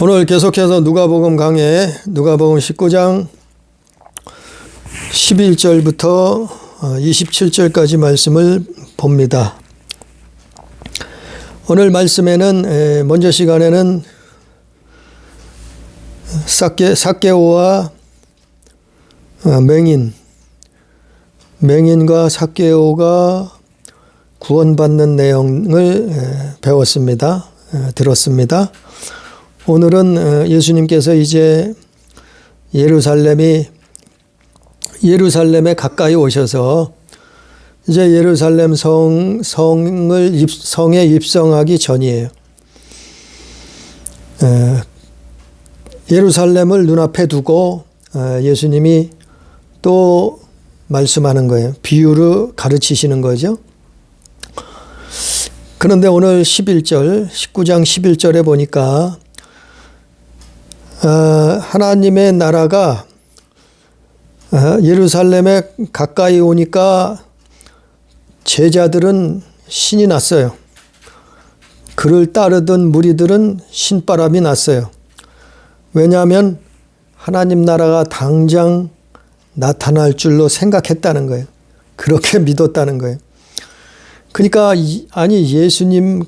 오늘 계속해서 누가복음 강해 누가복음 19장 11절부터 27절까지 말씀을 봅니다. 오늘 말씀에는 먼저 시간에는 삭개오와 맹인과 삭개오가 구원받는 내용을 배웠습니다. 들었습니다. 오늘은 예수님께서 이제 예루살렘에 가까이 오셔서 이제 예루살렘 성에 입성하기 전이에요. 예루살렘을 눈앞에 두고 예수님이 또 말씀하는 거예요. 비유로 가르치시는 거죠. 그런데 오늘 19장 11절에 보니까 하나님의 나라가 예루살렘에 가까이 오니까 제자들은 신이 났어요. 그를 따르던 무리들은 신바람이 났어요. 왜냐하면 하나님 나라가 당장 나타날 줄로 생각했다는 거예요. 그렇게 믿었다는 거예요. 그러니까 아니 예수님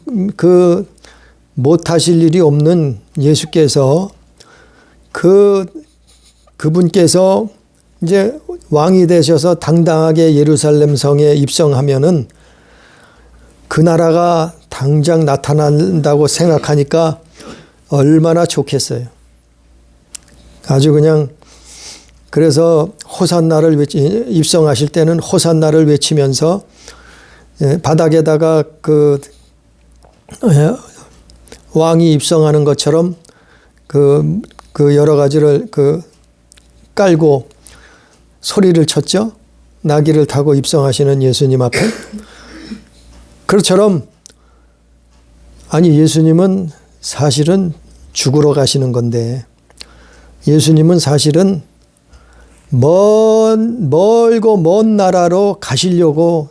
못하실 일이 없는 예수께서 그분께서 이제 왕이 되셔서 당당하게 예루살렘 성에 입성하면은 그 나라가 당장 나타난다고 생각하니까 얼마나 좋겠어요. 아주 그냥 그래서 호산나를 입성하실 때는 호산나를 외치면서 바닥에다가 왕이 입성하는 것처럼 그 여러 가지를 깔고 소리를 쳤죠. 나귀를 타고 입성하시는 예수님 앞에. 그것처럼 아니 예수님은 사실은 죽으러 가시는 건데 예수님은 사실은 멀고 먼 나라로 가시려고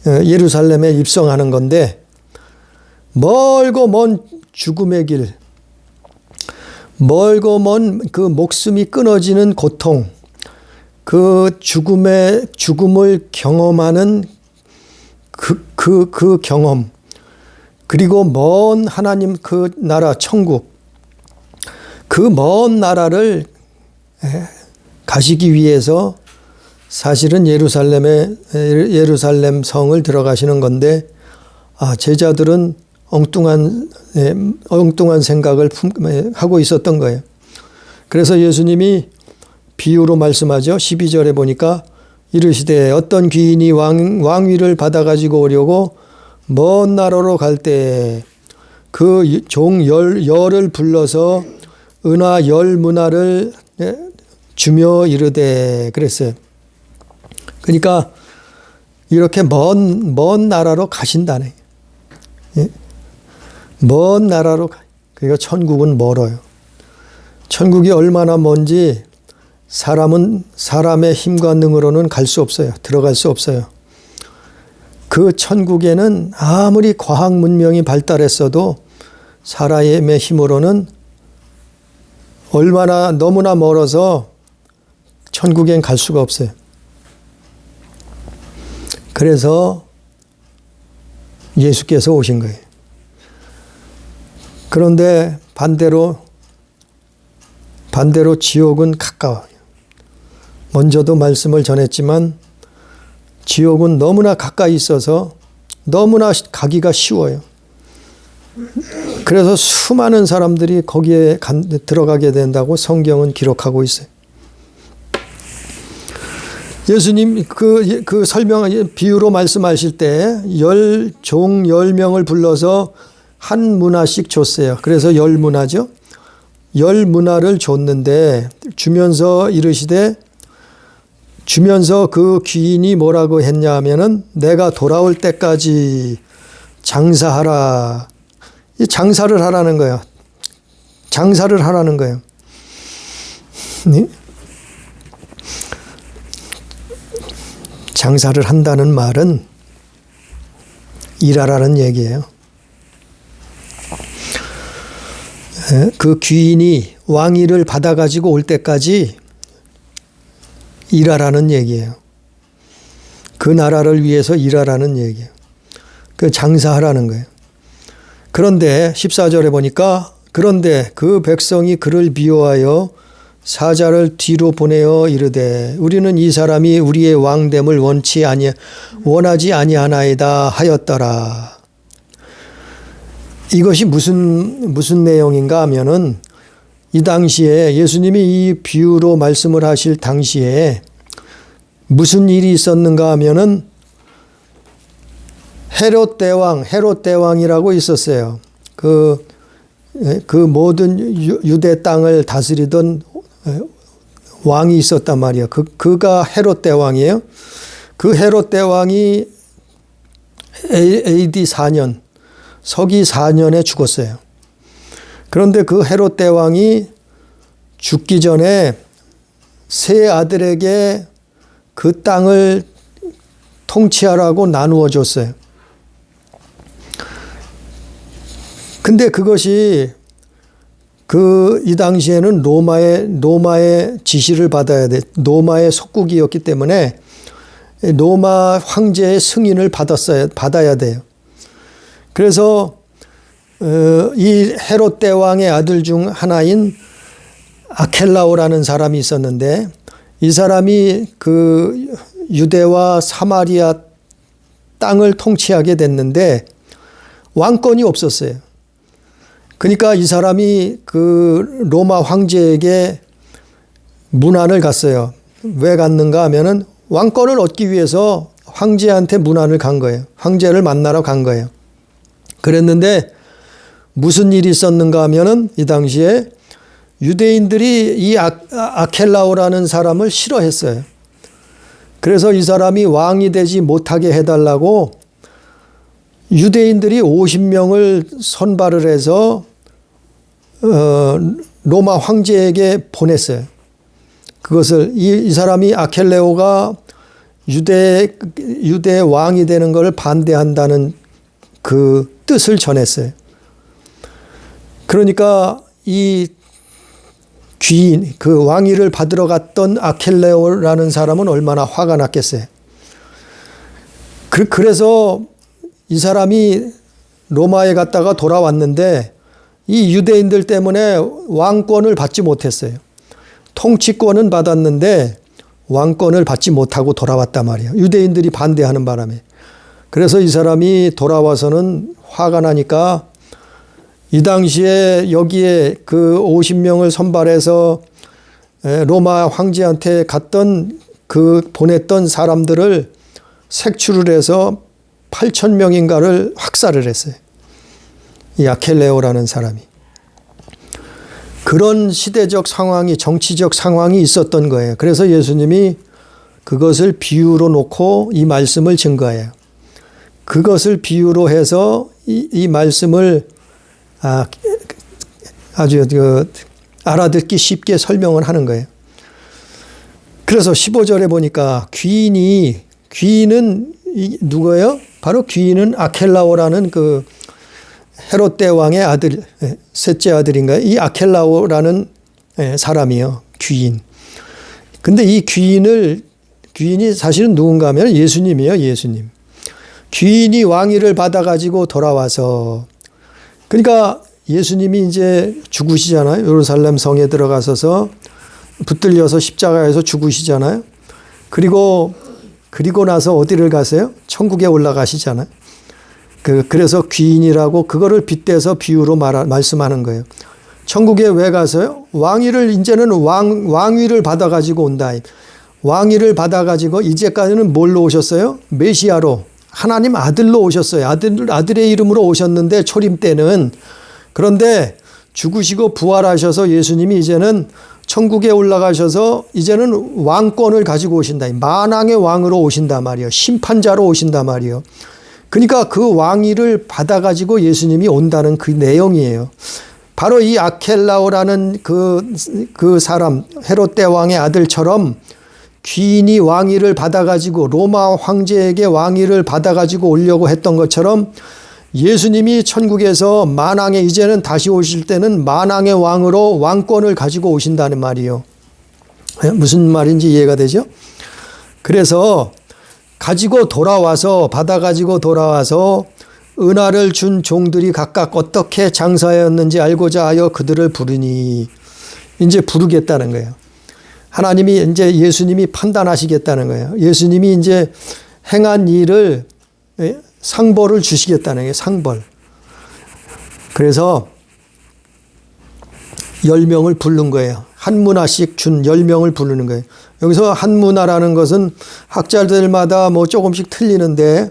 예루살렘에 입성하는 건데 멀고 먼 죽음의 길, 멀고 먼 그 목숨이 끊어지는 고통, 그 죽음을 경험하는 그 경험, 그리고 먼 하나님 그 나라 천국, 그 먼 나라를 가시기 위해서 사실은 예루살렘 성을 들어가시는 건데 제자들은 엉뚱한 생각을 하고 있었던 거예요. 그래서 예수님이 비유로 말씀하죠. 12절에 보니까 이르시되 어떤 귀인이 왕위를 받아가지고 오려고 먼 나라로 갈 때 그 종 열을 불러서 은화 10문화를 주며 이르되 그랬어요. 그러니까 이렇게 먼 나라로 가신다네. 예? 먼 나라로 그러니까 천국은 멀어요. 천국이 얼마나 먼지 사람의 힘과 능으로는 갈 수 없어요. 들어갈 수 없어요. 그 천국에는 아무리 과학 문명이 발달했어도 사람의 힘으로는 너무나 멀어서 천국엔 갈 수가 없어요. 그래서 예수께서 오신 거예요. 그런데 반대로 지옥은 가까워요. 먼저도 말씀을 전했지만 지옥은 너무나 가까이 있어서 너무나 가기가 쉬워요. 그래서 수많은 사람들이 거기에 들어가게 된다고 성경은 기록하고 있어요. 예수님 그 비유로 말씀하실 때 종 10명을 불러서 한 문화씩 줬어요. 그래서 10문화죠. 10문화를 줬는데 주면서 그 귀인이 뭐라고 했냐 하면은 내가 돌아올 때까지 장사하라. 이 장사를 하라는 거예요. 장사를 하라는 거예요. 네? 장사를 한다는 말은 일하라는 얘기예요. 그 귀인이 왕위를 받아가지고 올 때까지 일하라는 얘기예요. 그 나라를 위해서 일하라는 얘기예요. 그 장사하라는 거예요. 그런데 14절에 보니까 그런데 그 백성이 그를 미워하여 사자를 뒤로 보내어 이르되 우리는 이 사람이 우리의 왕됨을 원하지 아니하나이다 하였더라. 이것이 무슨 내용인가 하면은 이 당시에 예수님이 이 비유로 말씀을 하실 당시에 무슨 일이 있었는가 하면은 헤롯 대왕이라고 있었어요. 그 모든 유대 땅을 다스리던 왕이 있었단 말이에요. 그가 헤롯 대왕이에요. 그 헤롯 대왕이 AD 4년, 서기 4년에 죽었어요. 그런데 그 헤롯 대왕이 죽기 전에 세 아들에게 그 땅을 통치하라고 나누어 줬어요. 근데 그것이 이 당시에는 로마의 지시를 받아야 돼. 로마의 속국이었기 때문에 로마 황제의 승인을 받아야 돼요. 그래서 이 헤롯 대왕의 아들 중 하나인 아켈라오라는 사람이 있었는데 이 사람이 그 유대와 사마리아 땅을 통치하게 됐는데 왕권이 없었어요. 그러니까 이 사람이 그 로마 황제에게 문안을 갔어요. 왜 갔는가 하면은 왕권을 얻기 위해서 황제한테 문안을 간 거예요. 황제를 만나러 간 거예요. 그랬는데 무슨 일이 있었는가 하면은 이 당시에 유대인들이 이 아켈라오라는 사람을 싫어했어요. 그래서 이 사람이 왕이 되지 못하게 해달라고 유대인들이 50명을 선발을 해서 로마 황제에게 보냈어요. 그것을 이 사람이 아켈레오가 유대 왕이 되는 것을 반대한다는 그 뜻을 전했어요. 그러니까 이 귀인, 그 왕위를 받으러 갔던 아켈레오라는 사람은 얼마나 화가 났겠어요. 그래서 이 사람이 로마에 갔다가 돌아왔는데 이 유대인들 때문에 왕권을 받지 못했어요. 통치권은 받았는데 왕권을 받지 못하고 돌아왔단 말이에요. 유대인들이 반대하는 바람에. 그래서 이 사람이 돌아와서는 화가 나니까 이 당시에 여기에 그 50명을 선발해서 로마 황제한테 갔던 보냈던 사람들을 색출을 해서 8,000명인가를 학살을 했어요. 이 아켈레오라는 사람이. 그런 시대적 상황이, 정치적 상황이 있었던 거예요. 그래서 예수님이 그것을 비유로 놓고 이 말씀을 증거해요. 그것을 비유로 해서 이 말씀을 아주 알아듣기 쉽게 설명을 하는 거예요. 그래서 15절에 보니까 귀인은 누구예요? 바로 귀인은 아켈라오라는 그 헤롯 대왕의 아들, 셋째 아들인가요? 이 아켈라오라는 사람이요. 귀인. 근데 이 귀인이 사실은 누군가 하면 예수님이에요. 예수님. 귀인이 왕위를 받아가지고 돌아와서, 그러니까 예수님이 이제 죽으시잖아요. 예루살렘 성에 들어가셔서 붙들려서 십자가에서 죽으시잖아요. 그리고 나서 어디를 가세요? 천국에 올라가시잖아요. 그래서 귀인이라고 그거를 빗대서 비유로 말씀하는 거예요. 천국에 왜 가서요? 왕위를 이제는 왕위를 받아가지고 온다. 왕위를 받아가지고 이제까지는 뭘로 오셨어요? 메시아로, 하나님 아들로 오셨어요. 아들의 이름으로 오셨는데 초림 때는. 그런데 죽으시고 부활하셔서 예수님이 이제는 천국에 올라가셔서 이제는 왕권을 가지고 오신다. 만왕의 왕으로 오신단 말이에요. 심판자로 오신단 말이에요. 그러니까 그 왕위를 받아가지고 예수님이 온다는 그 내용이에요. 바로 이 아켈라오라는 그 사람, 헤롯 대왕의 아들처럼 귀인이 왕위를 받아가지고 로마 황제에게 왕위를 받아가지고 오려고 했던 것처럼 예수님이 천국에서 만왕의 이제는 다시 오실 때는 만왕의 왕으로 왕권을 가지고 오신다는 말이요. 무슨 말인지 이해가 되죠? 그래서 가지고 돌아와서 받아 가지고 돌아와서 은화를 준 종들이 각각 어떻게 장사하였는지 알고자 하여 그들을 부르니 이제 부르겠다는 거예요. 하나님이 이제 예수님이 판단하시겠다는 거예요. 예수님이 이제 행한 일을 상벌을 주시겠다는 거예요. 상벌. 그래서 10명을 부른 거예요. 한 문화씩 준 10명을 부르는 거예요. 여기서 한 문화라는 것은 학자들마다 뭐 조금씩 틀리는데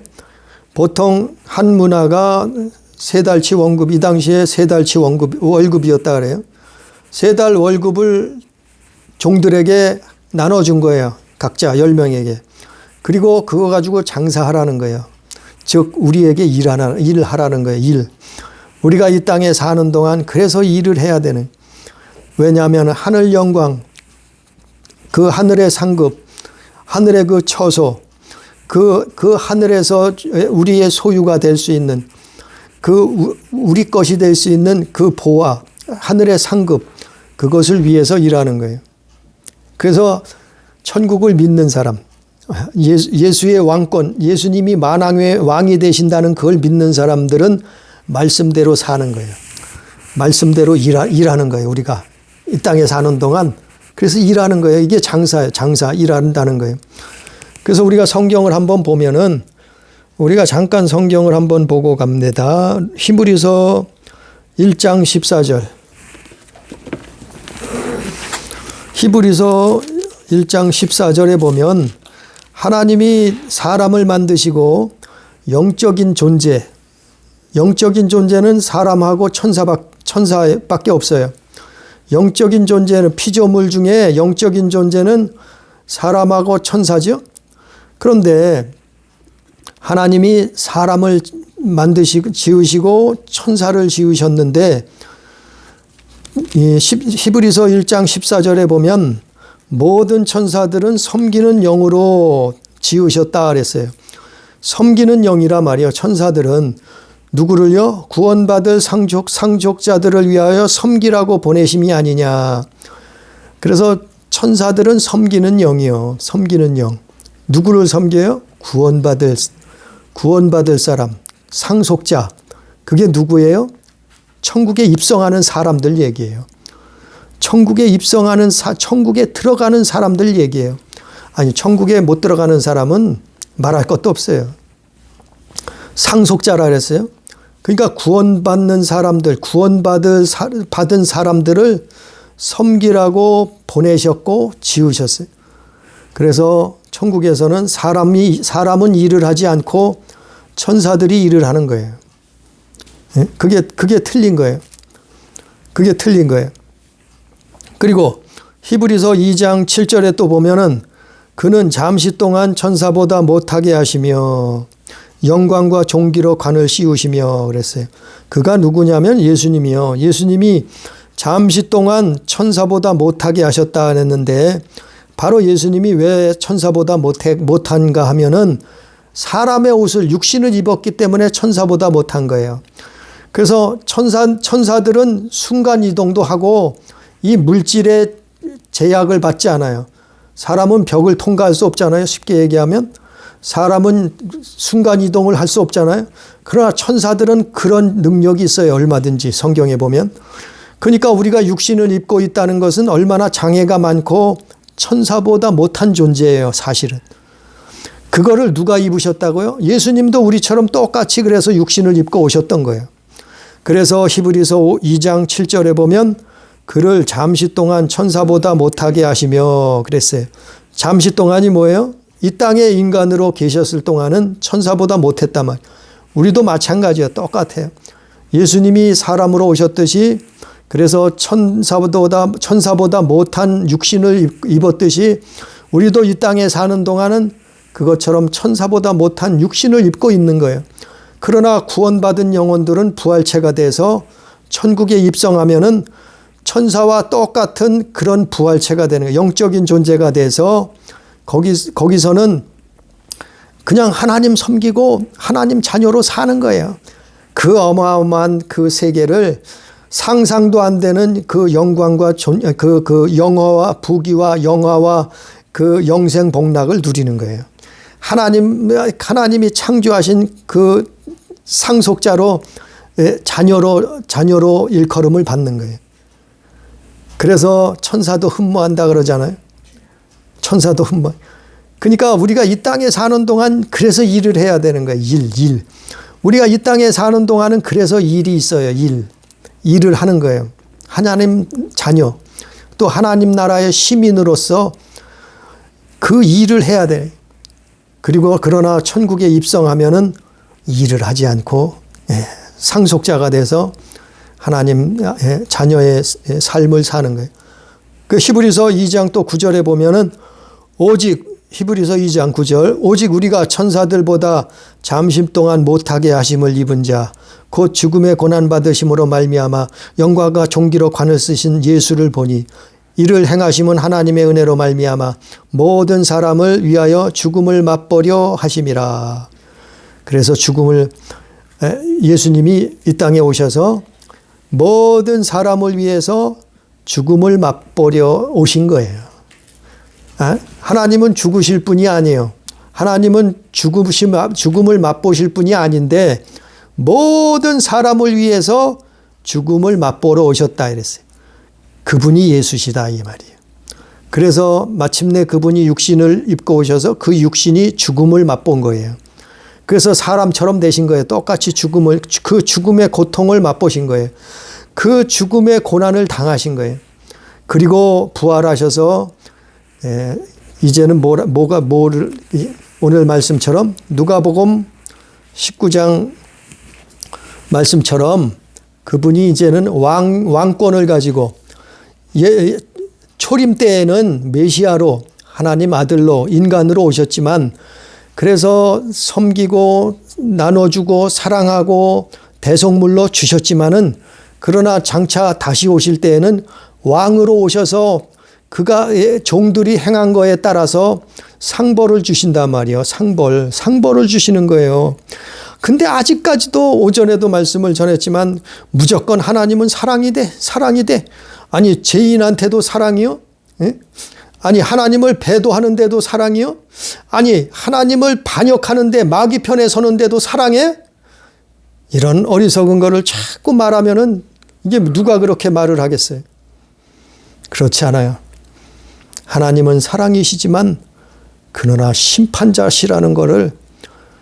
보통 한 문화가 3달치 원급, 이 당시에 3달치 월급이었다 그래요. 3달 월급을 종들에게 나눠준 거예요. 각자 10명에게. 그리고 그거 가지고 장사하라는 거예요. 즉 우리에게 일하라는 거예요. 일. 우리가 이 땅에 사는 동안 그래서 일을 해야 되는. 왜냐하면 하늘 영광, 그 하늘의 상급, 하늘의 그 처소, 그 하늘에서 우리의 소유가 될 수 있는 우리 것이 될 수 있는 그 보화, 하늘의 상급, 그것을 위해서 일하는 거예요. 그래서 천국을 믿는 사람, 예수의 왕권, 예수님이 만왕의 왕이 되신다는 그걸 믿는 사람들은 말씀대로 사는 거예요. 말씀대로 일하는 거예요. 우리가 이 땅에 사는 동안 그래서 일하는 거예요. 이게 장사예요. 장사, 일한다는 거예요. 그래서 우리가 성경을 한번 보면은 우리가 잠깐 성경을 한번 보고 갑니다. 히브리서 1장 14절. 히브리서 1장 14절에 보면 하나님이 사람을 만드시고 영적인 존재는 사람하고 천사밖에 없어요. 영적인 존재는 피조물 중에 영적인 존재는 사람하고 천사죠. 그런데 하나님이 사람을 지으시고 천사를 지으셨는데 히브리서 1장 14절에 보면 모든 천사들은 섬기는 영으로 지으셨다 그랬어요. 섬기는 영이라 말이요. 천사들은 누구를요? 구원받을 상족자들을 위하여 섬기라고 보내심이 아니냐. 그래서 천사들은 섬기는 영이요. 섬기는 영. 누구를 섬겨요? 구원받을 사람, 상속자. 그게 누구예요? 천국에 입성하는 사람들 얘기예요. 천국에 들어가는 사람들 얘기예요. 아니, 천국에 못 들어가는 사람은 말할 것도 없어요. 상속자라 그랬어요. 그러니까 구원받는 사람들, 받은 사람들을 섬기라고 보내셨고 지으셨어요. 그래서 천국에서는 사람은 일을 하지 않고 천사들이 일을 하는 거예요. 그게 틀린 거예요. 그게 틀린 거예요. 그리고 히브리서 2장 7절에 또 보면은 그는 잠시 동안 천사보다 못하게 하시며 영광과 존귀로 관을 씌우시며 그랬어요. 그가 누구냐면 예수님이요. 예수님이 잠시 동안 천사보다 못하게 하셨다 했는데 바로 예수님이 왜 천사보다 못한가 하면은 사람의 옷을 육신을 입었기 때문에 천사보다 못한 거예요. 그래서 천사들은 순간 이동도 하고 이 물질의 제약을 받지 않아요. 사람은 벽을 통과할 수 없잖아요. 쉽게 얘기하면 사람은 순간 이동을 할 수 없잖아요. 그러나 천사들은 그런 능력이 있어요. 얼마든지 성경에 보면. 그러니까 우리가 육신을 입고 있다는 것은 얼마나 장애가 많고 천사보다 못한 존재예요. 사실은. 그거를 누가 입으셨다고요? 예수님도 우리처럼 똑같이 그래서 육신을 입고 오셨던 거예요. 그래서 히브리서 2장 7절에 보면 그를 잠시 동안 천사보다 못하게 하시며 그랬어요. 잠시 동안이 뭐예요? 이 땅에 인간으로 계셨을 동안은 천사보다 못했단 말이에요. 우리도 마찬가지예요. 똑같아요. 예수님이 사람으로 오셨듯이 그래서 천사보다 못한 육신을 입었듯이 우리도 이 땅에 사는 동안은 그것처럼 천사보다 못한 육신을 입고 있는 거예요. 그러나 구원받은 영혼들은 부활체가 돼서 천국에 입성하면은 천사와 똑같은 그런 부활체가 되는 거예요. 영적인 존재가 돼서 거기서는 그냥 하나님 섬기고 하나님 자녀로 사는 거예요. 그 어마어마한 그 세계를 상상도 안 되는 그 영광과 그 영화와 부귀와 영화와 그 영생 복락을 누리는 거예요. 하나님이 창조하신 그 상속자로 자녀로 일컬음을 받는 거예요. 그래서 천사도 흠모한다 그러잖아요. 천사도 흠모. 그러니까 우리가 이 땅에 사는 동안 그래서 일을 해야 되는 거예요. 일. 우리가 이 땅에 사는 동안은 그래서 일이 있어요. 일을 하는 거예요. 하나님 자녀, 또 하나님 나라의 시민으로서 그 일을 해야 돼. 그리고 그러나 천국에 입성하면은 일을 하지 않고 상속자가 돼서 하나님 자녀의 삶을 사는 거예요. 그 히브리서 2장 또 9절에 보면은 오직 히브리서 2장 9절 오직 우리가 천사들보다 잠시 동안 못하게 하심을 입은 자 곧 죽음의 고난 받으심으로 말미암아 영광과 존귀로 관을 쓰신 예수를 보니 이를 행하심은 하나님의 은혜로 말미암아 모든 사람을 위하여 죽음을 맛보려 하심이라. 그래서 예수님이 이 땅에 오셔서 모든 사람을 위해서 죽음을 맛보려 오신 거예요. 하나님은 죽으실 분이 아니에요. 하나님은 죽음을 맛보실 분이 아닌데 모든 사람을 위해서 죽음을 맛보러 오셨다 이랬어요. 그분이 예수시다 이 말이에요. 그래서 마침내 그분이 육신을 입고 오셔서 그 육신이 죽음을 맛본 거예요. 그래서 사람처럼 되신 거예요. 똑같이 그 죽음의 고통을 맛보신 거예요. 그 죽음의 고난을 당하신 거예요. 그리고 부활하셔서 이제는 오늘 말씀처럼 누가복음 19장 말씀처럼 그분이 이제는 왕권을 가지고 초림 때에는 메시아로 하나님 아들로 인간으로 오셨지만 그래서 섬기고 나눠주고 사랑하고 대속물로 주셨지만은 그러나 장차 다시 오실 때에는 왕으로 오셔서 그가 종들이 행한 거에 따라서 상벌을 주신단 말이에요. 상벌을 주시는 거예요. 근데 아직까지도 오전에도 말씀을 전했지만 무조건 하나님은 사랑이 돼. 아니 죄인한테도 사랑이요? 예? 아니 하나님을 배도하는데도 사랑이요? 아니 하나님을 반역하는데 마귀 편에 서는데도 사랑해? 이런 어리석은 거를 자꾸 말하면은 이게 누가 그렇게 말을 하겠어요? 그렇지 않아요. 하나님은 사랑이시지만 그러나 심판자시라는 거를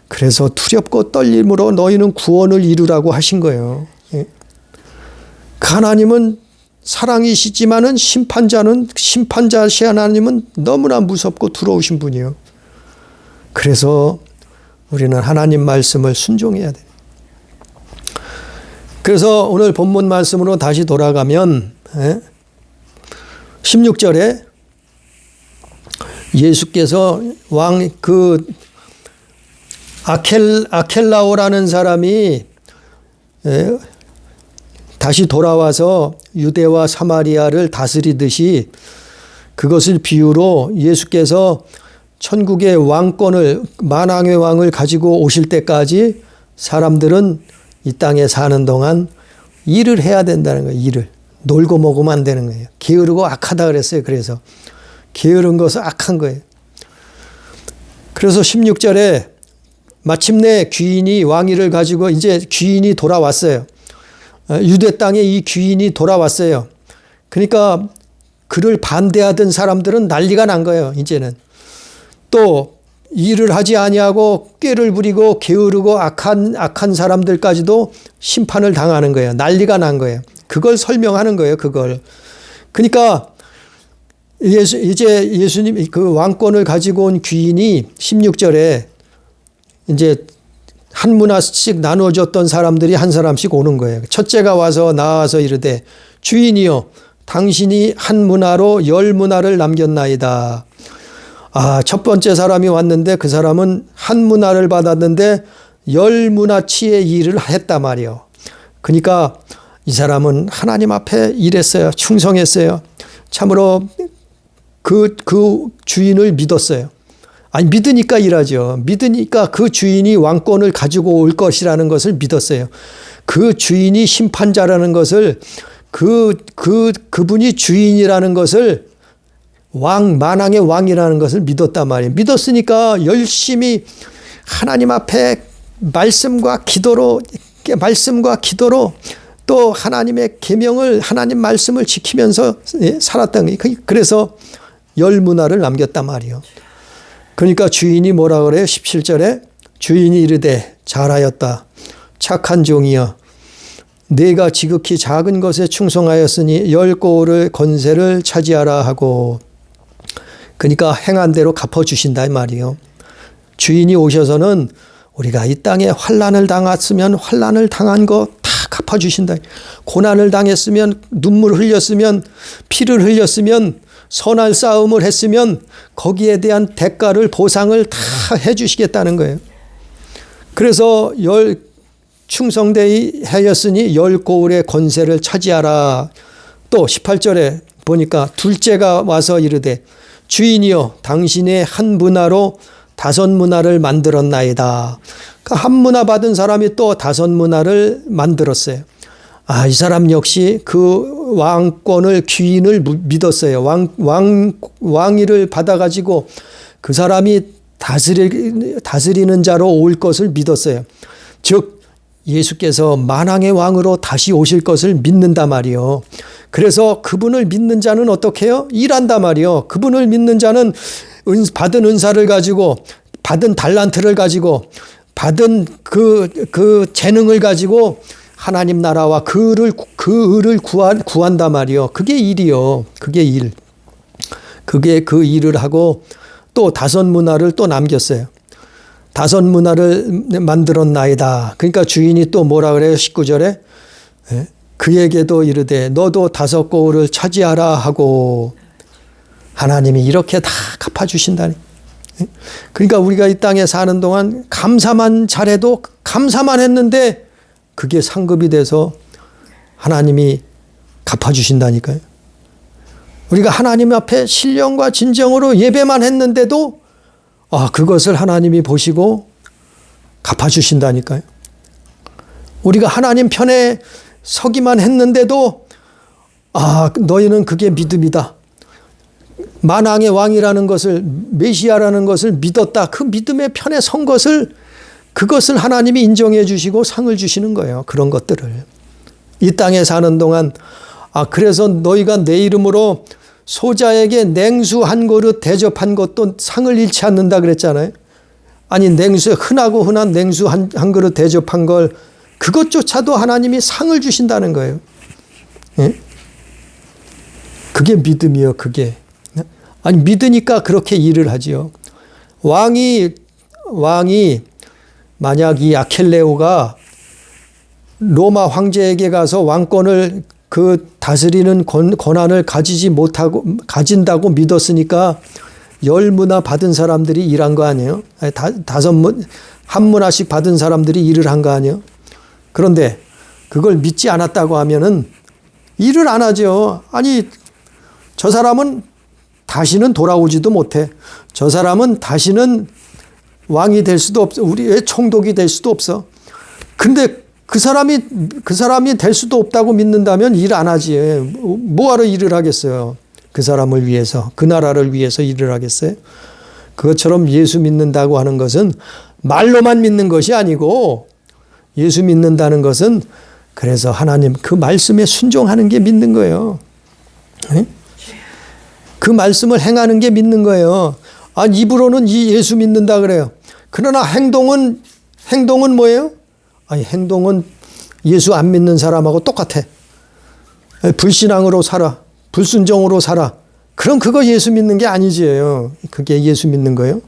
그래서 두렵고 떨림으로 너희는 구원을 이루라고 하신 거예요. 하나님은 사랑이시지만은 심판자시 하나님은 너무나 무섭고 두려우신 분이에요. 그래서 우리는 하나님 말씀을 순종해야 돼요. 그래서 오늘 본문 말씀으로 다시 돌아가면 16절에 예수께서 아켈라오라는 사람이 다시 돌아와서 유대와 사마리아를 다스리듯이 그것을 비유로 예수께서 천국의 왕권을 만왕의 왕을 가지고 오실 때까지 사람들은 이 땅에 사는 동안 일을 해야 된다는 거예요. 일을. 놀고 먹으면 안 되는 거예요. 게으르고 악하다 그랬어요. 그래서 게으른 것은 악한 거예요. 그래서 16절에 마침내 귀인이 왕위를 가지고 이제 귀인이 돌아왔어요. 유대 땅에 이 귀인이 돌아왔어요. 그러니까 그를 반대하던 사람들은 난리가 난 거예요. 이제는 또 일을 하지 아니하고 꾀를 부리고 게으르고 악한 사람들까지도 심판을 당하는 거예요. 난리가 난 거예요. 그걸 설명하는 거예요. 그걸. 그러니까 이제 예수님 그 왕권을 가지고 온 귀인이 16절에 이제 한 문화씩 나누어졌던 사람들이 한 사람씩 오는 거예요. 첫째가 와서 나와서 이르되 주인이여 당신이 한 문화로 10문화를 남겼나이다. 첫 번째 사람이 왔는데 그 사람은 한 문화를 받았는데 10문화치의 일을 했단 말이에요. 그러니까 이 사람은 하나님 앞에 일했어요. 충성했어요. 참으로 그 주인을 믿었어요. 아니, 믿으니까 일하죠. 믿으니까 그 주인이 왕권을 가지고 올 것이라는 것을 믿었어요. 그 주인이 심판자라는 것을, 그분이 주인이라는 것을, 만왕의 왕이라는 것을 믿었단 말이에요. 믿었으니까 열심히 하나님 앞에 말씀과 기도로 또 하나님의 계명을, 하나님 말씀을 지키면서 살았던 거예요. 그래서 열문화를 남겼단 말이에요. 그러니까 주인이 뭐라 그래요? 17절에 주인이 이르되 잘하였다. 착한 종이여. 내가 지극히 작은 것에 충성하였으니 10고울의 권세를 차지하라 하고. 그러니까 행한 대로 갚아주신다 이 말이에요. 주인이 오셔서는 우리가 이 땅에 환난을 당했으면 환난을 당한 거 다 갚아주신다. 고난을 당했으면, 눈물 흘렸으면, 피를 흘렸으면, 선한 싸움을 했으면 거기에 대한 대가를, 보상을 다 해주시겠다는 거예요. 그래서 충성되이 하였으니 10고울의 권세를 차지하라. 또 18절에 보니까 둘째가 와서 이르되 주인이여 당신의 한 문화로 5문화를 만들었나이다. 그러니까 한 문화 받은 사람이 또 5문화를 만들었어요. 아, 이 사람 역시 그 왕권을, 귀인을 믿었어요. 왕위를 받아가지고 그 사람이 다스리는 자로 올 것을 믿었어요. 즉 예수께서 만왕의 왕으로 다시 오실 것을 믿는단 말이요. 그래서 그분을 믿는 자는 어떻게 해요? 일한단 말이요. 그분을 믿는 자는 받은 은사를 가지고, 받은 달란트를 가지고, 받은 그 재능을 가지고 하나님 나라와 그 의를 구한단 말이요. 그게 일이요. 그게 일. 그게 그 일을 하고 또 5문화를 또 남겼어요. 5문화를 만들었나이다. 그러니까 주인이 또 뭐라 그래요? 19절에 그에게도 이르되 너도 5고울을 차지하라 하고. 하나님이 이렇게 다 갚아주신다니. 그러니까 우리가 이 땅에 사는 동안 감사만 잘해도, 감사만 했는데 그게 상급이 돼서 하나님이 갚아주신다니까요. 우리가 하나님 앞에 신령과 진정으로 예배만 했는데도 그것을 하나님이 보시고 갚아주신다니까요. 우리가 하나님 편에 서기만 했는데도 너희는 그게 믿음이다. 만왕의 왕이라는 것을, 메시아라는 것을 믿었다. 그 믿음의 편에 선 것을, 그것을 하나님이 인정해 주시고 상을 주시는 거예요. 그런 것들을. 이 땅에 사는 동안 그래서 너희가 내 이름으로 소자에게 냉수 한 그릇 대접한 것도 상을 잃지 않는다 그랬잖아요. 아니, 흔한 냉수 한 그릇 대접한 걸, 그것조차도 하나님이 상을 주신다는 거예요. 예? 그게 믿음이요, 그게. 아니, 믿으니까 그렇게 일을 하지요. 왕이 만약 이 아켈레오가 로마 황제에게 가서 왕권을 다스리는 권한을 가진다고 믿었으니까 10문화 받은 사람들이 일한 거 아니에요? 한 문화씩 받은 사람들이 일을 한 거 아니에요? 그런데 그걸 믿지 않았다고 하면은 일을 안 하죠. 아니, 저 사람은 다시는 돌아오지도 못해. 저 사람은 다시는 왕이 될 수도 없어. 우리의 총독이 될 수도 없어. 근데 그 사람이 될 수도 없다고 믿는다면 일 안 하지. 뭐하러 일을 하겠어요? 그 사람을 위해서, 그 나라를 위해서 일을 하겠어요? 그것처럼 예수 믿는다고 하는 것은 말로만 믿는 것이 아니고, 예수 믿는다는 것은 그래서 하나님 그 말씀에 순종하는 게 믿는 거예요. 네? 그 말씀을 행하는 게 믿는 거예요. 입으로는 예수 믿는다 그래요. 그러나 행동은 뭐예요? 행동은 예수 안 믿는 사람하고 똑같아. 불신앙으로 살아. 불순종으로 살아. 그럼 그거 예수 믿는 게 아니지요. 그게 예수 믿는 거예요.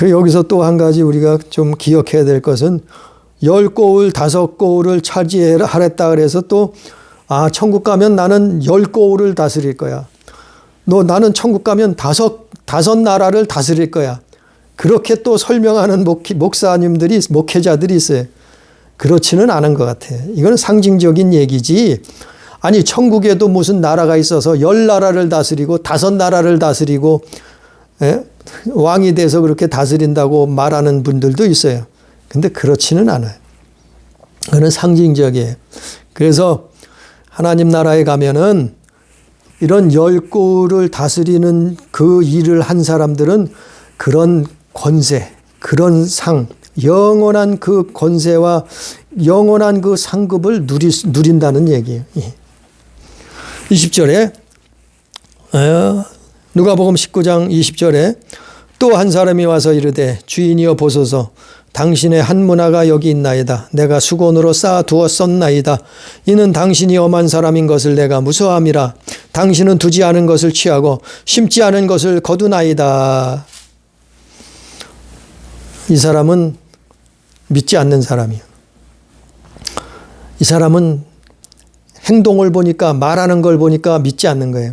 여기서 또 한 가지 우리가 좀 기억해야 될 것은 10고울, 5고울을 차지하랬다 그래서 또 천국 가면 나는 10고울을 다스릴 거야. 나는 천국 가면 다섯 나라를 다스릴 거야. 그렇게 또 설명하는 목사님들이, 목회자들이 있어요. 그렇지는 않은 것 같아. 이건 상징적인 얘기지. 아니, 천국에도 무슨 나라가 있어서 10나라를 다스리고 5나라를 다스리고 예? 왕이 돼서 그렇게 다스린다고 말하는 분들도 있어요. 근데 그렇지는 않아요. 그건 상징적이에요. 그래서 하나님 나라에 가면은 이런 열국을 다스리는 그 일을 한 사람들은 그런 권세, 그런 상, 영원한 그 권세와 영원한 그 상급을 누린다는 얘기예요. 20절에 누가복음 19장 20절에 또 한 사람이 와서 이르되 주인이여 보소서 당신의 한 문화가 여기 있나이다. 내가 수건으로 쌓아두었었나이다. 이는 당신이 엄한 사람인 것을 내가 무서워함이라. 당신은 두지 않은 것을 취하고 심지 않은 것을 거두나이다. 이 사람은 믿지 않는 사람이에요. 이 사람은 행동을 보니까, 말하는 걸 보니까 믿지 않는 거예요.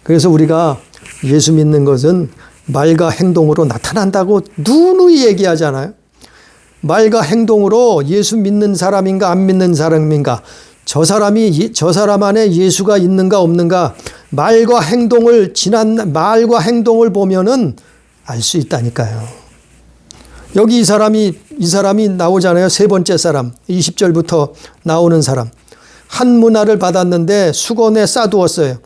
그래서 우리가 예수 믿는 것은 말과 행동으로 나타난다고 누누이 얘기하잖아요. 말과 행동으로 예수 믿는 사람인가 안 믿는 사람인가, 저 사람 안에 예수가 있는가 없는가, 말과 행동을 보면은 알 수 있다니까요. 여기 이 사람이 나오잖아요. 세 번째 사람, 20절부터 나오는 사람. 한 문화를 받았는데 수건에 싸두었어요.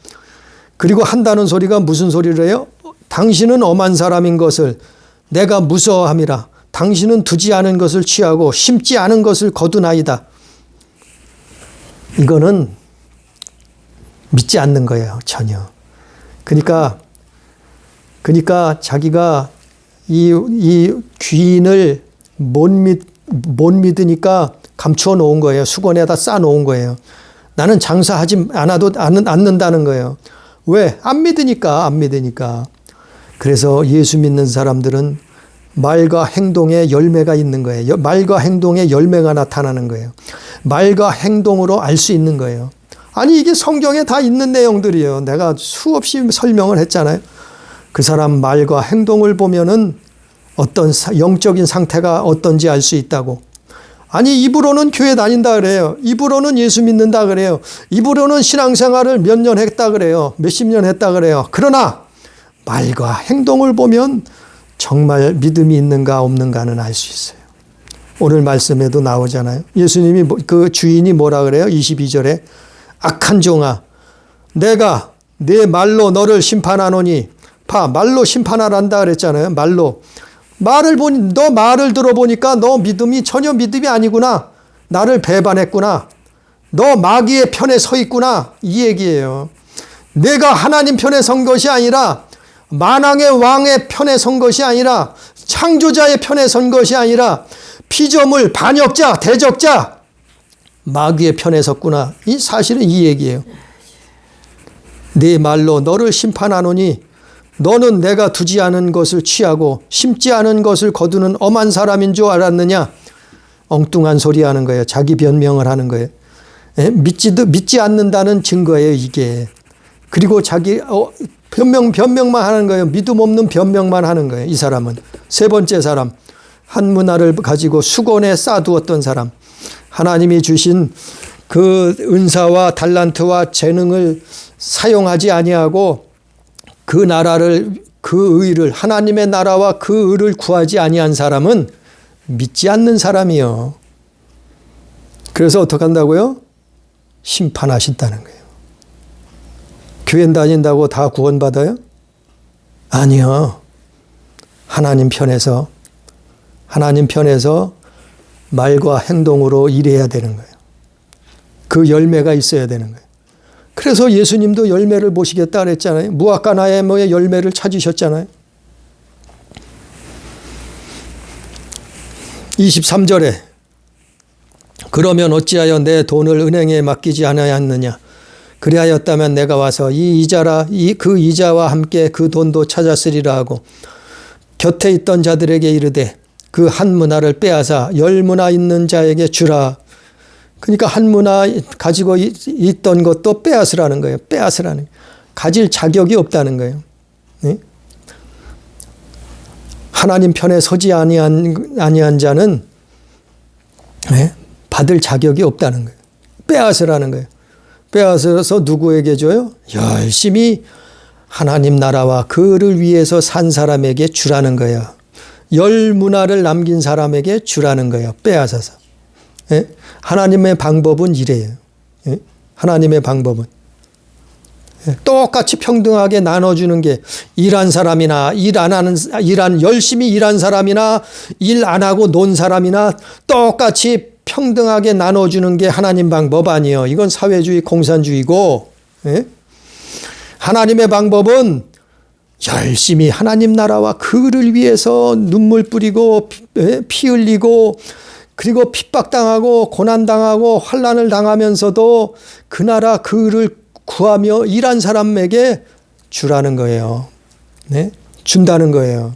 그리고 한다는 소리가 무슨 소리를 해요? 당신은 엄한 사람인 것을 내가 무서워함이라. 당신은 두지 않은 것을 취하고 심지 않은 것을 거두나이다. 이거는 믿지 않는 거예요. 전혀. 그러니까 자기가 이 귀인을 못 믿으니까 감추어 놓은 거예요. 수건에다 싸 놓은 거예요. 나는 장사하지 않는다는 거예요. 왜? 안 믿으니까. 그래서 예수 믿는 사람들은 말과 행동에 열매가 있는 거예요. 말과 행동에 열매가 나타나는 거예요. 말과 행동으로 알 수 있는 거예요. 아니 이게 성경에 다 있는 내용들이에요. 내가 수없이 설명을 했잖아요. 그 사람 말과 행동을 보면은 어떤 영적인 상태가 어떤지 알 수 있다고. 아니 입으로는 교회 다닌다 그래요. 입으로는 예수 믿는다 그래요. 입으로는 신앙생활을 몇 년 했다 그래요. 몇십 년 했다 그래요. 그러나 말과 행동을 보면 정말 믿음이 있는가 없는가는 알 수 있어요. 오늘 말씀에도 나오잖아요. 예수님이 그 주인이 뭐라 그래요? 22절에 악한 종아 내가 내 말로 너를 심판하노니, 말로 심판하란다 그랬잖아요. 말로. 너 말을 들어보니까 너 전혀 믿음이 아니구나. 나를 배반했구나. 너 마귀의 편에 서 있구나. 이 얘기예요. 내가 하나님 편에 선 것이 아니라, 만왕의 왕의 편에 선 것이 아니라, 창조자의 편에 선 것이 아니라, 피조물, 반역자, 대적자, 마귀의 편에 섰구나. 사실은 이 얘기예요. 네 말로 너를 심판하노니 너는 내가 두지 않은 것을 취하고 심지 않은 것을 거두는 엄한 사람인 줄 알았느냐. 엉뚱한 소리 하는 거예요. 자기 변명을 하는 거예요. 믿지 않는다는 증거예요, 이게. 그리고 자기 변명만 하는 거예요. 믿음 없는 변명만 하는 거예요, 이 사람은. 세 번째 사람, 한 문화를 가지고 수건에 싸두었던 사람. 하나님이 주신 그 은사와 달란트와 재능을 사용하지 아니하고 그 의를, 하나님의 나라와 그 의를 구하지 아니한 사람은 믿지 않는 사람이요. 그래서 어떻게 한다고요? 심판하신다는 거예요. 교회 다닌다고 다 구원받아요? 아니요. 하나님 편에서 말과 행동으로 일해야 되는 거예요. 그 열매가 있어야 되는 거예요. 그래서 예수님도 열매를 보시겠다 그랬잖아요. 무화과나무의 뭐의 열매를 찾으셨잖아요. 23절에 그러면 어찌하여 내 돈을 은행에 맡기지 않았느냐. 그리하였다면 내가 와서 그 이자와 함께 그 돈도 찾았으리라 하고 곁에 있던 자들에게 이르되 그 한 문화를 빼앗아 10문화 있는 자에게 주라. 그러니까 한 문화 가지고 있던 것도 빼앗으라는 거예요. 가질 자격이 없다는 거예요. 네? 하나님 편에 서지 아니한 자는 받을 자격이 없다는 거예요. 빼앗으라는 거예요. 빼앗아서 누구에게 줘요? 열심히 하나님 나라와 그를 위해서 산 사람에게 주라는 거예요. 열 문화를 남긴 사람에게 주라는 거예요. 빼앗아서. 예? 하나님의 방법은 이래요. 예? 하나님의 방법은. 예? 똑같이 평등하게 나눠주는 게 일한 사람이나 열심히 일한 사람이나 일 안 하고 논 사람이나 똑같이 평등하게 나눠주는 게 하나님 방법 아니에요. 이건 사회주의 공산주의고, 예? 하나님의 방법은 열심히 하나님 나라와 그를 위해서 눈물 뿌리고 피 흘리고 그리고 핍박당하고 고난당하고 환난을 당하면서도 그 나라 그를 구하며 일한 사람에게 주라는 거예요. 네? 준다는 거예요.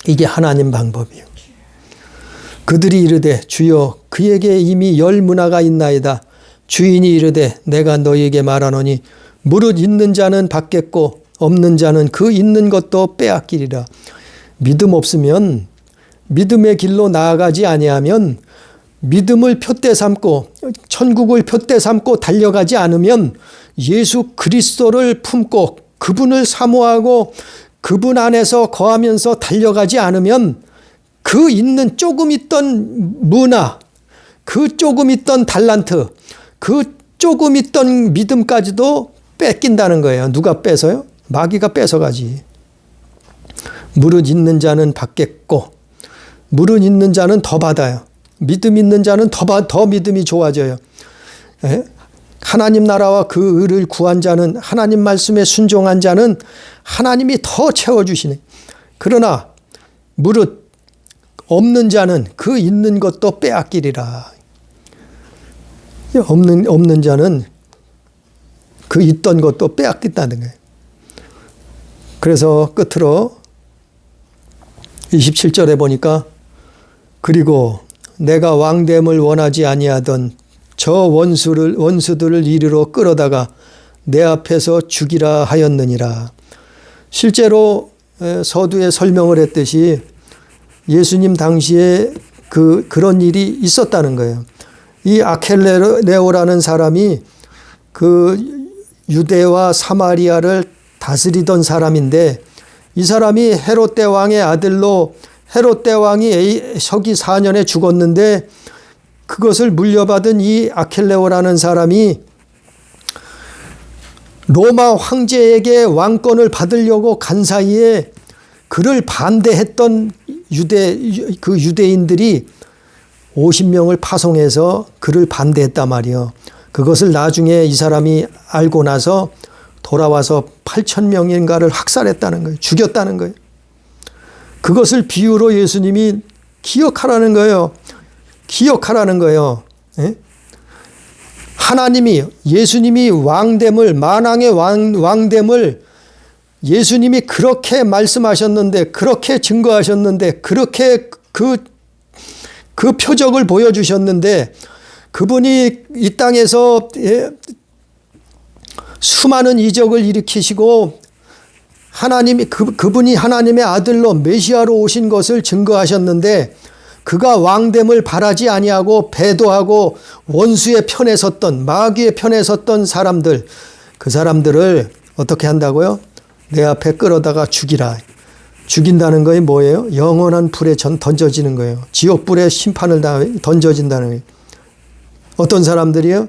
이게 하나님 방법이에요. 그들이 이르되 주여 그에게 이미 열 문화가 있나이다. 주인이 이르되 내가 너희에게 말하노니 무릇 있는 자는 받겠고 없는 자는 그 있는 것도 빼앗기리라. 믿음 없으면 믿음의 길로 나아가지 아니하면 믿음을 표대 삼고 천국을 표대 삼고 달려가지 않으면 예수 그리스도를 품고 그분을 사모하고 그분 안에서 거하면서 달려가지 않으면 그 있는 조금 있던 문화, 그 조금 있던 달란트, 그 조금 있던 믿음까지도 뺏긴다는 거예요. 누가 뺏어요? 마귀가 뺏어가지. 무릇 있는 자는 받겠고 무릇 있는 자는 더 받아요. 믿음 있는 자는 더 믿음이 좋아져요. 예? 하나님 나라와 그 의를 구한 자는 하나님 말씀에 순종한 자는 하나님이 더 채워주시네. 그러나 무릇 없는 자는 그 있는 것도 빼앗기리라. 없는 자는 그 있던 것도 빼앗긴다는 거예요. 그래서 끝으로 27절에 보니까 그리고 내가 왕됨을 원하지 아니하던 저 원수들을 이리로 끌어다가 내 앞에서 죽이라 하였느니라. 실제로 서두에 설명을 했듯이 예수님 당시에 그런 일이 있었다는 거예요. 이 아켈레오라는 사람이 그 유대와 사마리아를 다스리던 사람인데 이 사람이 헤롯 대왕의 아들로 헤롯 대왕이 서기 4년에 죽었는데 그것을 물려받은 이 아켈레오라는 사람이 로마 황제에게 왕권을 받으려고 간 사이에 그를 반대했던 유대인들이 50명을 파송해서 그를 반대했단 말이에요. 그것을 나중에 이 사람이 알고 나서 돌아와서 8,000명인가를 학살했다는 거예요. 죽였다는 거예요. 그것을 비유로 예수님이 기억하라는 거예요. 기억하라는 거예요. 예? 하나님이 예수님이 왕됨을 만왕의 왕됨을 예수님이 그렇게 말씀하셨는데 그렇게 증거하셨는데 그렇게 그 표적을 보여주셨는데 그분이 이 땅에서 수많은 이적을 일으키시고 하나님이 그분이 하나님의 아들로 메시아로 오신 것을 증거하셨는데 그가 왕됨을 바라지 아니하고 배도하고 원수의 편에 섰던 마귀의 편에 섰던 사람들 그 사람들을 어떻게 한다고요? 내 앞에 끌어다가 죽이라. 죽인다는 거에 뭐예요? 영원한 불에 던져지는 거예요. 지옥불에 심판을 던져진다는 거예요. 어떤 사람들이요?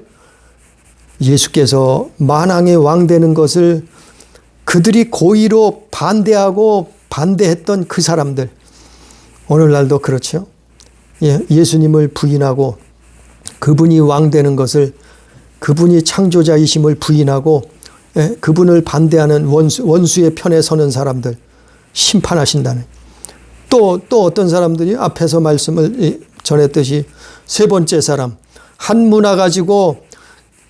예수께서 만왕의 왕 되는 것을 그들이 고의로 반대했던 그 사람들. 오늘날도 그렇죠. 예수님을 부인하고 그분이 왕 되는 것을 그분이 창조자이심을 부인하고 그분을 반대하는 원수의 편에 서는 사람들 심판하신다는. 또 어떤 사람들이 앞에서 말씀을 전했듯이 세 번째 사람 한 문화 가지고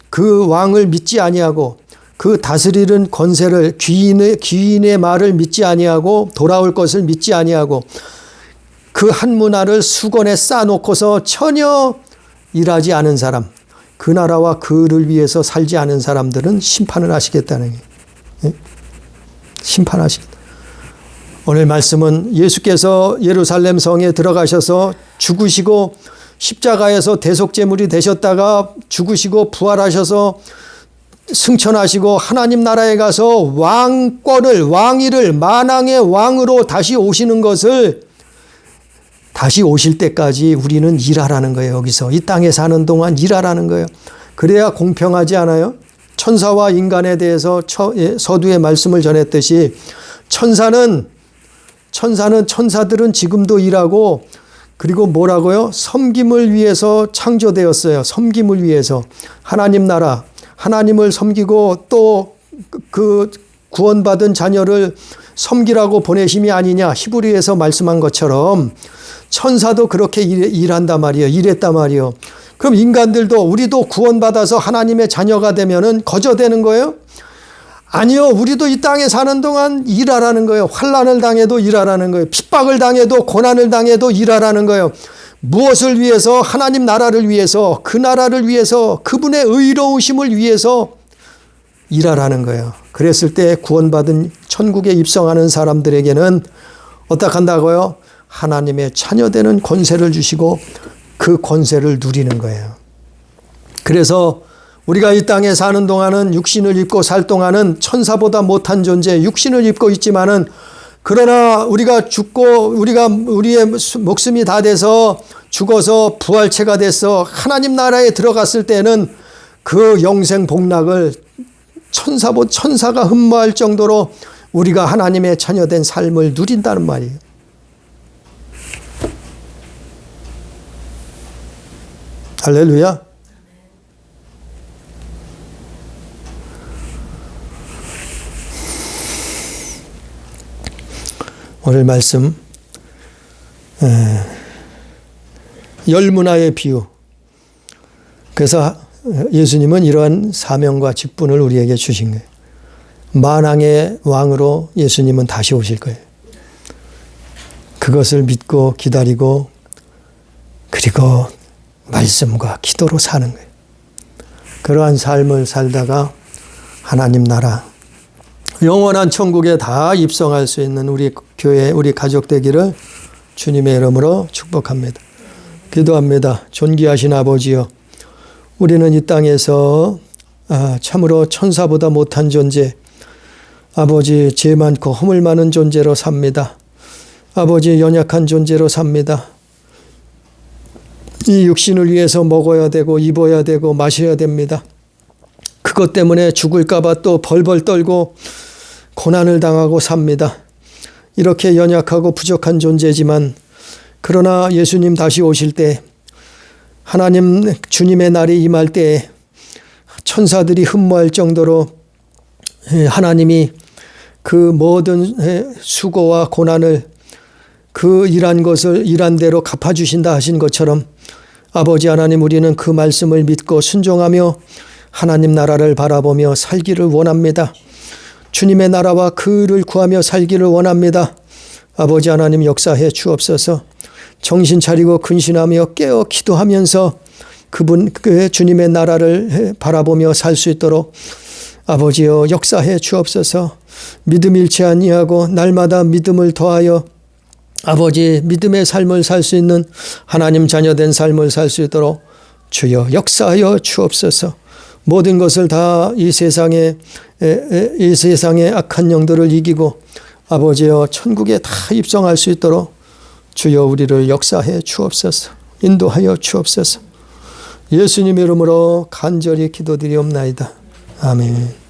그 왕을 믿지 아니하고 그 다스리는 권세를 귀인의 말을 믿지 아니하고 돌아올 것을 믿지 아니하고 그 한 문화를 수건에 쌓아놓고서 전혀 일하지 않은 사람 그 나라와 그를 위해서 살지 않은 사람들은 심판을 하시겠다는 거예요. 심판하시겠다. 오늘 말씀은 예수께서 예루살렘 성에 들어가셔서 죽으시고 십자가에서 대속제물이 되셨다가 죽으시고 부활하셔서 승천하시고 하나님 나라에 가서 왕위를 만왕의 왕으로 다시 오시는 것을 다시 오실 때까지 우리는 일하라는 거예요. 여기서 이 땅에 사는 동안 일하라는 거예요. 그래야 공평하지 않아요? 천사와 인간에 대해서 서두에 말씀을 전했듯이 천사들은 지금도 일하고 그리고 뭐라고요? 섬김을 위해서 창조되었어요. 섬김을 위해서. 하나님 나라, 하나님을 섬기고 또 그 구원받은 자녀를 섬기라고 보내심이 아니냐. 히브리에서 말씀한 것처럼 천사도 그렇게 일한단 말이에요. 일했단 말이에요. 그럼 인간들도 우리도 구원받아서 하나님의 자녀가 되면은 거저되는 거예요? 아니요. 우리도 이 땅에 사는 동안 일하라는 거예요. 환난을 당해도 일하라는 거예요. 핍박을 당해도 고난을 당해도 일하라는 거예요. 무엇을 위해서? 하나님 나라를 위해서, 그 나라를 위해서, 그분의 의로우심을 위해서 일하라는 거예요. 그랬을 때 구원받은 천국에 입성하는 사람들에게는 어떻게 한다고요? 하나님의 자녀되는 권세를 주시고 그 권세를 누리는 거예요. 그래서 우리가 이 땅에 사는 동안은 육신을 입고 살 동안은 천사보다 못한 존재, 육신을 입고 있지만은 그러나 우리가 죽고 우리의 목숨이 다 돼서 죽어서 부활체가 돼서 하나님 나라에 들어갔을 때는 그 영생 복락을 천사가 흠모할 정도로 우리가 하나님의 자녀된 삶을 누린다는 말이에요. 할렐루야. 오늘 말씀 열문화의 비유. 그래서 예수님은 이러한 사명과 직분을 우리에게 주신 거예요. 만왕의 왕으로 예수님은 다시 오실 거예요. 그것을 믿고 기다리고 그리고 말씀과 기도로 사는 거예요. 그러한 삶을 살다가 하나님 나라 영원한 천국에 다 입성할 수 있는 우리 교회, 우리 가족 되기를 주님의 이름으로 축복합니다. 기도합니다. 존귀하신 아버지여, 우리는 이 땅에서 참으로 천사보다 못한 존재, 아버지 죄 많고 허물 많은 존재로 삽니다. 아버지 연약한 존재로 삽니다. 이 육신을 위해서 먹어야 되고 입어야 되고 마셔야 됩니다. 그것 때문에 죽을까 봐 또 벌벌 떨고 고난을 당하고 삽니다. 이렇게 연약하고 부족한 존재지만 그러나 예수님 다시 오실 때 하나님 주님의 날이 임할 때 천사들이 흠모할 정도로 하나님이 그 모든 수고와 고난을 그 일한 것을 일한 대로 갚아주신다 하신 것처럼 아버지 하나님, 우리는 그 말씀을 믿고 순종하며 하나님 나라를 바라보며 살기를 원합니다. 주님의 나라와 그를 구하며 살기를 원합니다. 아버지 하나님, 역사해 주옵소서. 정신 차리고 근신하며 깨어 기도하면서 그 주님의 나라를 바라보며 살 수 있도록 아버지여 역사해 주옵소서. 믿음 잃지 아니하고 날마다 믿음을 더하여 아버지 믿음의 삶을 살 수 있는 하나님 자녀된 삶을 살 수 있도록 주여 역사하여 주옵소서. 모든 것을 다 이 세상의 악한 영들을 이기고 아버지여 천국에 다 입성할 수 있도록 주여 우리를 역사해 주옵소서. 인도하여 주옵소서. 예수님 이름으로 간절히 기도드리옵나이다. 아멘.